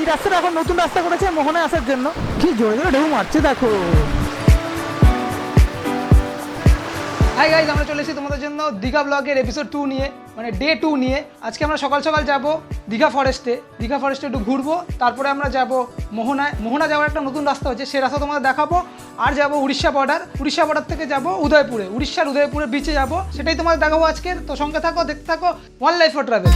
এই রাস্তাটা এখন নতুন রাস্তা করেছে মোহনায় আসার জন্য। কি জোরে জোরে ঢেউ মারছে দেখো। হাই গাইজ, আমরা চলে এসেছি তোমাদের জন্য দীঘা ব্লগের এপিসোড 2 নিয়ে, মানে ডে 2 নিয়ে। আজকে আমরা সকাল সকাল যাব দীঘা ফরেস্টে একটু ঘুরবো, তারপরে আমরা যাব মোহনায়। মোহনা যাওয়ার একটা নতুন রাস্তা হচ্ছে, সেই রাস্তা তোমাদের দেখাবো। আর যাব উড়িষ্যা বর্ডার থেকে যাব উদয়পুরে, উড়িষ্যার উদয়পুরে বিচে যাব, সেটাই তোমাদের দেখাবো আজকের। তো সঙ্গে থাকো, দেখতে থাকো ওয়ান লাইফ ফর ট্রাভেল।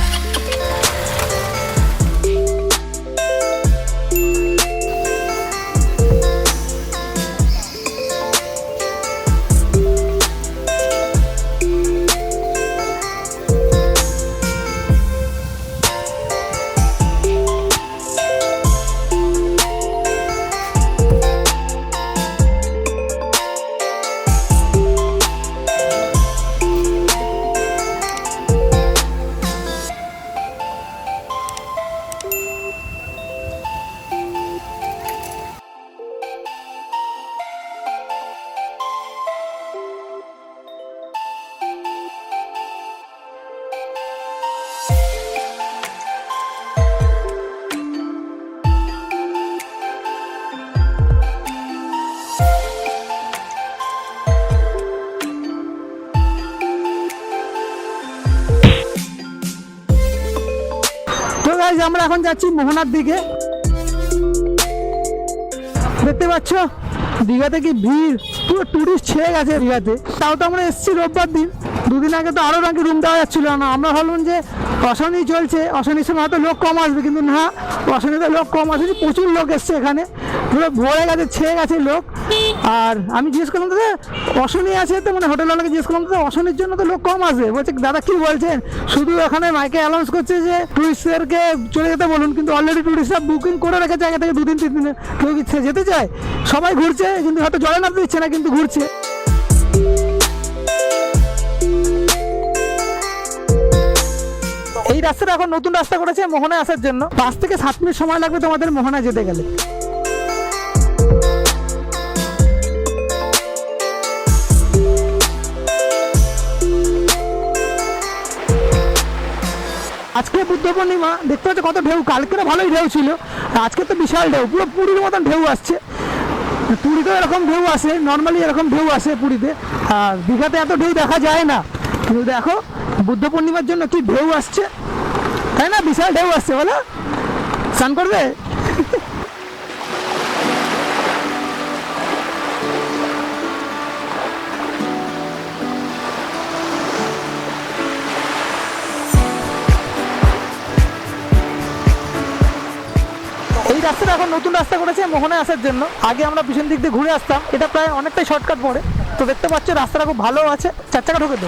আমরা এখন যাচ্ছি মোহনার দিকে। দেখতে পাচ্ছ দীঘাতে কি ভিড়, পুরো টুরিস্ট ছেয়ে গেছে দীঘাতে। তাও তো আমরা এসেছি রোববার দিন, দুদিন আগে তো আরও নাকি রুম দেওয়া যাচ্ছিল না। আমরা ভাবলাম যে অশনি চলছে, অশনির সময় হয়তো লোক কম আসবে, কিন্তু না, অশনিতে লোক কম আসেনি, প্রচুর লোক এসছে এখানে, পুরো ভরে গেছে, ছেয়ে গেছে লোক। আর আমি জিজ্ঞেস করলাম দাদা অশনি আছে তো, মানে হোটেলওয়ালাকে জিজ্ঞেস করলাম দাদা অশনির জন্য তো লোক কম আসবে। বলছে দাদা কি বলছেন, শুধু এখানে মাইকে অ্যানাউন্স করছে যে টুরিস্টদেরকে চলে যেতে বলুন, কিন্তু অলরেডি টুরিস্টরা বুকিং করে রেখেছে আগে থেকে 2-3 দিনে। কেউ ইচ্ছে যেতে চায়, সবাই ঘুরছে, কিন্তু হয়তো জলে নামতে দিচ্ছে না, কিন্তু ঘুরছে। এই রাস্তাটা এখন নতুন রাস্তা করেছে মোহনায় আসার জন্য। 5 থেকে 7 মিনিট সময় লাগবে তোমাদের মোহনায় যেতে গেলে। আজকে বুদ্ধ পূর্ণিমা, দেখতে পাচ্ছ কত ঢেউ। কালকেরও ভালোই ঢেউ ছিল, আজকে তো বিশাল ঢেউ, পুরো পুরীর মতন ঢেউ আসছে। পুরীতেও এরকম ঢেউ আসে, নর্মালি এরকম ঢেউ আসে পুরীতে, আর দীঘাতে এত ঢেউ দেখা যায় না। কিন্তু দেখো বুদ্ধ পূর্ণিমার জন্য কি ঢেউ আসছে, তাই না? বিশাল ঢেউ আসছে, বলো স্নান করবে? এই রাস্তাটা এখন নতুন রাস্তা করেছে মোহনায় আসার জন্য। আগে আমরা পিছন দিক দিয়ে ঘুরে আসতাম, এটা প্রায় অনেকটাই শর্টকাট পড়ে। তো দেখতে পাচ্ছ রাস্তাটা খুব ভালো আছে, 4 চাকা ঢোকে তো।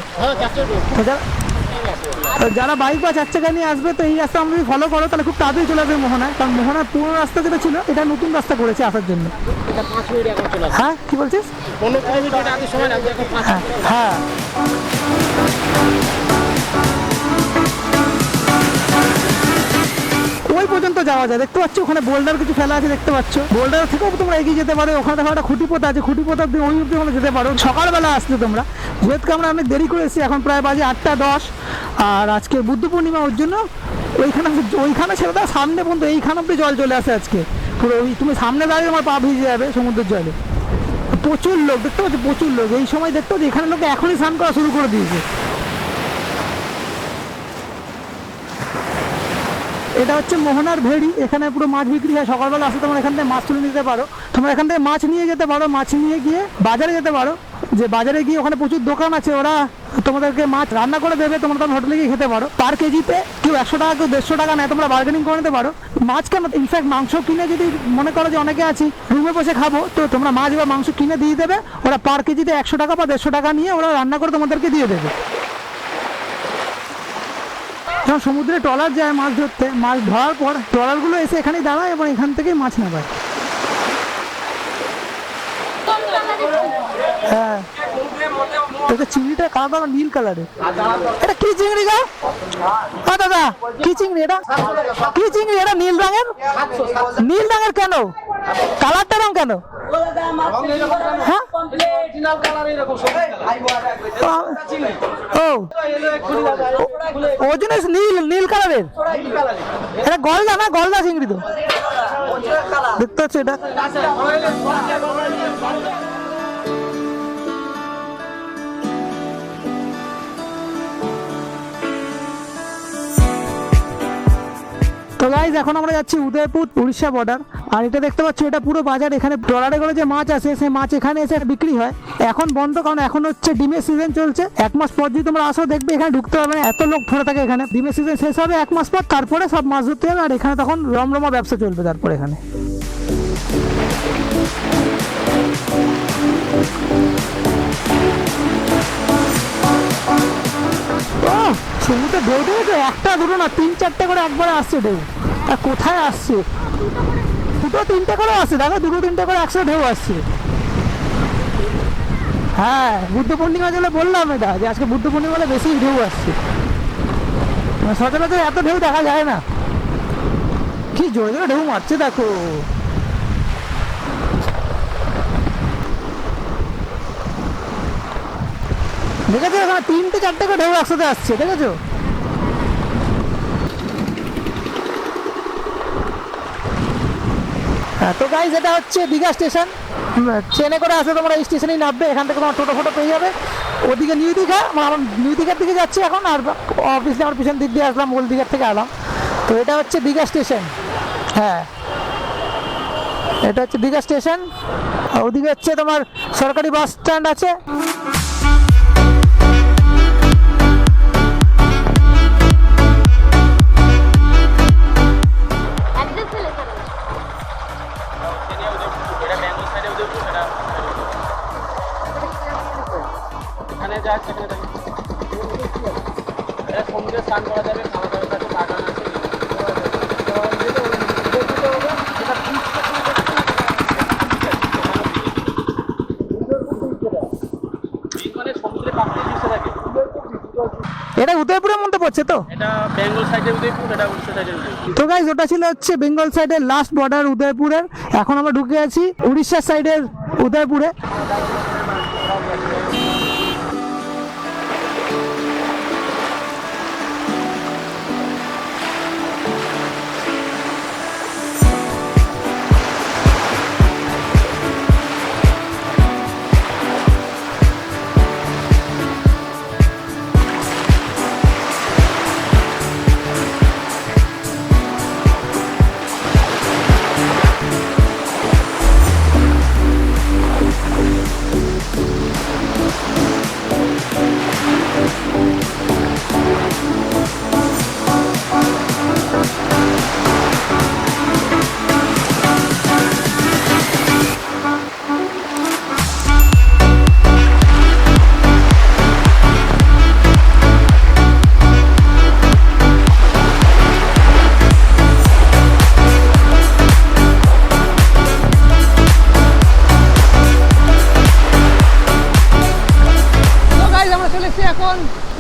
যারা বাইক বা 4 চাকা নিয়ে আসবে তো এই রাস্তা আমরা যদি ফলো করো তাহলে খুব তাড়াতাড়ি চলে আসবে মোহনায়, কারণ মোহনার পুরোনো রাস্তা যেটা ছিল এটা নতুন রাস্তা করেছে আসার জন্য। হ্যাঁ কি বলছিস? হ্যাঁ ওই পর্যন্ত যাওয়া যায়। দেখতে পাচ্ছ ওখানে বোল্ডার কিছু ফেলা আছে, দেখতে পাচ্ছ। বোল্ডার থেকেও তোমরা এগিয়ে যেতে পারো, ওখানে দেখো একটা খুঁটিপোতা আছে, খুঁটিপোতা ওই অব্দি তোমরা যেতে পারো। সকালবেলা আসতে তোমরা, যেহেতু আমরা অনেক দেরি করে এসেছি, এখন প্রায় বাজে 8টা 10, আর আজকে বুদ্ধ পূর্ণিমা, ওর জন্য ওইখানে ছেড়ে দাও সামনে পর্যন্ত, এইখানে অব্দি জল চলে আসে আজকে পুরো। ওই তুমি সামনে দাঁড়িয়ে তোমার পা ভিজে যাবে সমুদ্রের জলে। প্রচুর লোক, দেখতে পাচ্ছ প্রচুর লোক। এই সময় দেখতে পাচ্ছ এখানে লোক এখনই স্নান করা শুরু করে দিয়েছে। এটা হচ্ছে মোহনার ভেড়ি, এখানে পুরো মাছ বিক্রি হয়। সকালবেলা আসলে তোমরা এখান থেকে মাছ তুলে নিতে পারো, তোমরা এখান থেকে মাছ নিয়ে যেতে পারো, মাছ নিয়ে গিয়ে বাজারে যেতে পারো। যে বাজারে গিয়ে ওখানে প্রচুর দোকান আছে, ওরা তোমাদেরকে মাছ রান্না করে দেবে, তোমরা তখন হোটেলে গিয়ে খেতে পারো। পার কেজিতে কেউ 100 টাকা, কেউ 150 টাকা নেয়, তোমরা বার্গেনিং করে নিতে পারো। মাছ কেন, ইনফ্যাক্ট মাংস কিনে যদি মনে করো যে অনেকে আছি রুমে বসে খাবো, তো তোমরা মাছ বা মাংস কিনে দিয়ে দেবে, ওরা পার কেজিতে 100 টাকা বা 150 টাকা নিয়ে ওরা রান্না করে তোমাদেরকে দিয়ে দেবে। যখন সমুদ্রে ট্রলার যায় মাছ ধরতে, মাছ ধরার পর ট্রলারগুলো এসে এখানেই দাঁড়ায় এবং এখান থেকেই মাছ নেবে। হ্যাঁ এটা চিংড়িটা কালো নীল কালারের। এটা কি চিংড়ি গো? দাদা কি চিংড়ি এটা? কি চিংড়ি এটা? নীল রঙের। নীল রঙের কেন? কালারটা রঙ কেন? হ্যাঁ ও ওই জন্য নীল নীল কালারের, এটা গলদা না, গলদা চিংড়ি তো দেখতে হচ্ছে এটা। তো গাইজ এখন আমরা যাচ্ছি উদয়পুর উড়িষ্যা বর্ডার। আর এটা দেখতে পাচ্ছ, এটা পুরো বাজার। এখানে ট্রলারে করে যে মাছ আসে, সেই মাছ এখানে এসে বিক্রি হয়। এখন বন্ধ, কারণ এখন হচ্ছে ডিমের সিজন চলছে। 1 মাস পর যদি তোমরা আসো দেখবে এখানে ঢুকতে পারবে না, এত লোক ধরে থাকে এখানে। ডিমের সিজন শেষ হবে 1 মাস পর, তারপরে সব মাছ ধরতে হবে। আর এখানে তখন রমরমা ব্যবসা চলবে তারপরে এখানে। সমুদ্রে ঢেউ দেখেছো, একটা দুটো না 3-4টে করে একবারে আসছে ঢেউ। আর কোথায় আসছে, 2-3টে করে আসছে, দেখো 2-3টে করে একসাথে ঢেউ আসছে। হ্যাঁ, বুদ্ধ পূর্ণিমা গেলে বললাম এটা, যে আজকে বুদ্ধ পূর্ণিমা বলে বেশি ঢেউ আসছে। সচরাচর এত ঢেউ দেখা যায় না। কি জোরে জোরে ঢেউ মারছে দেখো। দেখেছো, এখানে 3-4টে করে ঢেউ একসাথে আসছে, দেখেছো? হ্যাঁ, তো গাইজ এটা হচ্ছে দীঘা স্টেশন। ট্রেনে করে আসলে তোমরা এই স্টেশনেই নামবে। এখান থেকে তোমার টোটো ফোটো পেয়ে যাবে। ওদিকে নিউ দীঘা, আমার নিউ দীঘার দিকে যাচ্ছি এখন। আর অবভিয়াসলি আমার পিছন দিক দিয়ে আসলাম, ওল্ড দীঘার থেকে এলাম। তো এটা হচ্ছে দীঘা স্টেশন। হ্যাঁ, এটা হচ্ছে দীঘা স্টেশন। ওদিকে হচ্ছে তোমার সরকারি বাস স্ট্যান্ড আছে। সমুদ্রে স্নান করা যাবে, খাওয়া দাওয়ার কাছে বাগান আছে। এটা উদয়পুরের মধ্যে পড়ছে তো, এটা বেঙ্গল সাইডে উদয়পুর, এটা উড়িষ্যা সাইডে উদয়পুর। তো গাইজ ওটা ছিল হচ্ছে বেঙ্গল সাইডের লাস্ট বর্ডার উদয়পুরের। এখন আমরা ঢুকে আছি উড়িষ্যা সাইডের উদয়পুরে।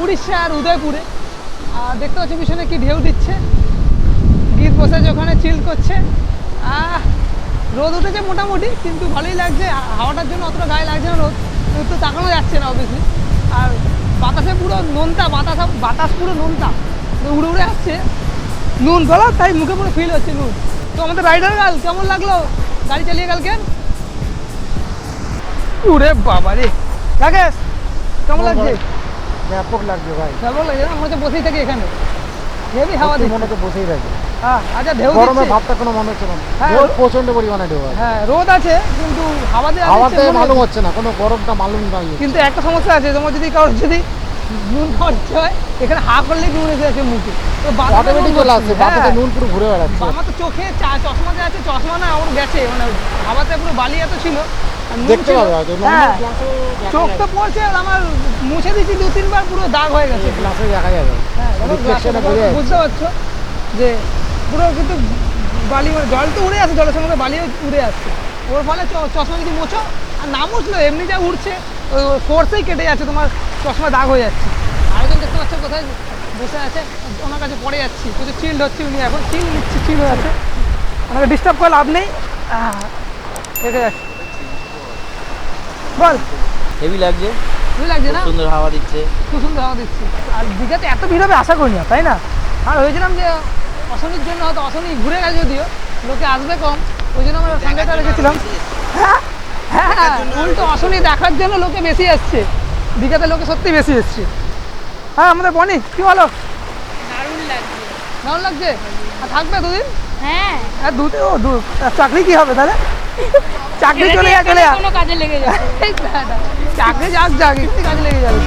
উড়িষ্যার উদয়পুরে। আর দেখতে পাচ্ছি পিছনে কি ঢেউ দিচ্ছে। গীত বসে ওখানে চিল করছে। রোদ উঠেছে মোটামুটি, কিন্তু ভালোই লাগছে। হাওয়াটার জন্য অতটা গায়ে লাগছে না, রোদ তো তাকানো যাচ্ছে না অবভিয়াসলি। আর বাতাসে পুরো নোনতা, বাতাস পুরো নোনতা, উড়ে উড়ে আসছে নুন গলা, তাই মুখে পুরো ফিল হচ্ছে নুন। তো আমাদের রাইডার গার্ল কেমন লাগলো গাড়ি চালিয়ে কালকে? উড়ে বাবা রে, রাকেশ কেমন লাগছে? ব্যাপক লাগছে ভাই, ব্যাপক লাগছে না? মনে হচ্ছে বসেই থাকি এখানে, হেভি হাওয়া দিচ্ছে, মনে হচ্ছে বসেই থাকি। হ্যাঁ, আচ্ছা ঢেউ গরমের দিচ্ছে, ভাবটা কোনো মনে হচ্ছে না। হ্যাঁ, রোদ প্রচন্ড পরিমাণে ঢেউ আছে। হ্যাঁ, রোদ আছে কিন্তু হাওয়াতে মালুম হচ্ছে না, কোনো গরমটা মালুম নাই। কিন্তু একটা সমস্যা আছে, তোমার যদি কারোর যদি নুন খাওয়ার ইচ্ছে হয়, এখানে হা করলেই নুন এসে আছে মুখে, তো অটোমেটিক চলে আসছে, বাতাসে নুন পুরো ঘুরে বেড়াচ্ছে। আমার তো চোখে চশমা যে আছে, চশমা না আমার গেছে, মানে হাওয়াতে পুরো বালি এত ছিল, দেখতে পাবে হয়তো। হ্যাঁ, চোখ তো পড়ছে, আর আমার মুছে দিচ্ছি 2-3 বার, পুরো দাগ হয়ে গেছে, গ্লাসে দেখা যাবে। হ্যাঁ, বুঝতে পারছো যে পুরো কিন্তু বালি, মানে জল তো উড়ে আসছে, জলের সঙ্গে বালিও উড়ে আসছে, ওর ফলে চশমা যদি মোছো আর না মুছলো এমনি যা উঠছে, ওই ফোর্সেই কেটে যাচ্ছে, তোমার চশমা দাগ হয়ে যাচ্ছে। আরেকজন দেখতে পাচ্ছ কোথায় বসে আছে, ওনার কাছে পড়ে যাচ্ছি, প্রচুর চিল্ড হচ্ছে উনি, এখন চিল নিচ্ছে, চিল হয়ে আছে, ওনাকে ডিস্টার্ব করে লাভ নেই, রেখে যাচ্ছে। বল। হেভি লাগছে, খুবই লাগছে না? সুন্দর হাওয়া দিচ্ছে। খুব সুন্দর হাওয়া দিচ্ছে। আর দীঘাতে এত ভিড় হবে আশা করি না, তাই না? আর হয়েছিলাম যে অশনির জন্য, হয়তো অশনি ঘুরে গেছে যদিও, লোকে আসবে কম, ওই জন্য আমরা সঙ্গেটা রেখেছিলাম। হ্যাঁ হ্যাঁ, উল্টো অশনি দেখার জন্য লোকে বেশি আসছে, দীঘাতে লোকে সত্যি বেশি এসছে। হ্যাঁ আমাদের বনি কি বলো? দারুণ লাগছে। আর থাকবে দুদিন? হ্যাঁ, হ্যাঁ চাকরি কি হবে তাহলে? চাকরি চলে যা, চলে যা। কোনো কাজে লেগে যাবে। চাকরি যাক যাক, একটু কাজে লেগে যাবে।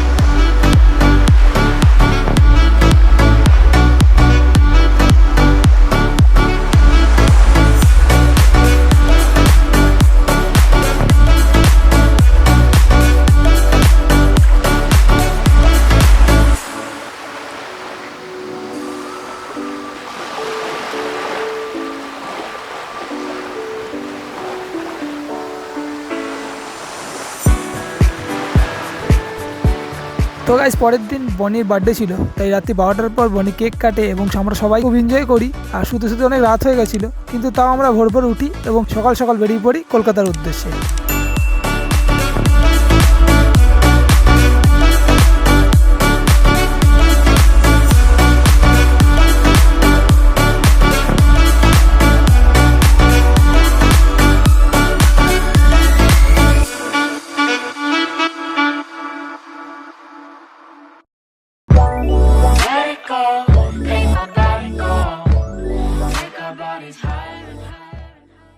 তো গাইস, পরের দিন বনির বার্থডে ছিল, তাই রাত্রি 12টার পর বনি কেক কাটে এবং আমরা সবাই খুব এনজয় করি। আর শুতে অনেক রাত হয়ে গেছিলো, কিন্তু তাও আমরা ভোর ভোর উঠি এবং সকাল সকাল বেরিয়ে পড়ি কলকাতার উদ্দেশ্যে।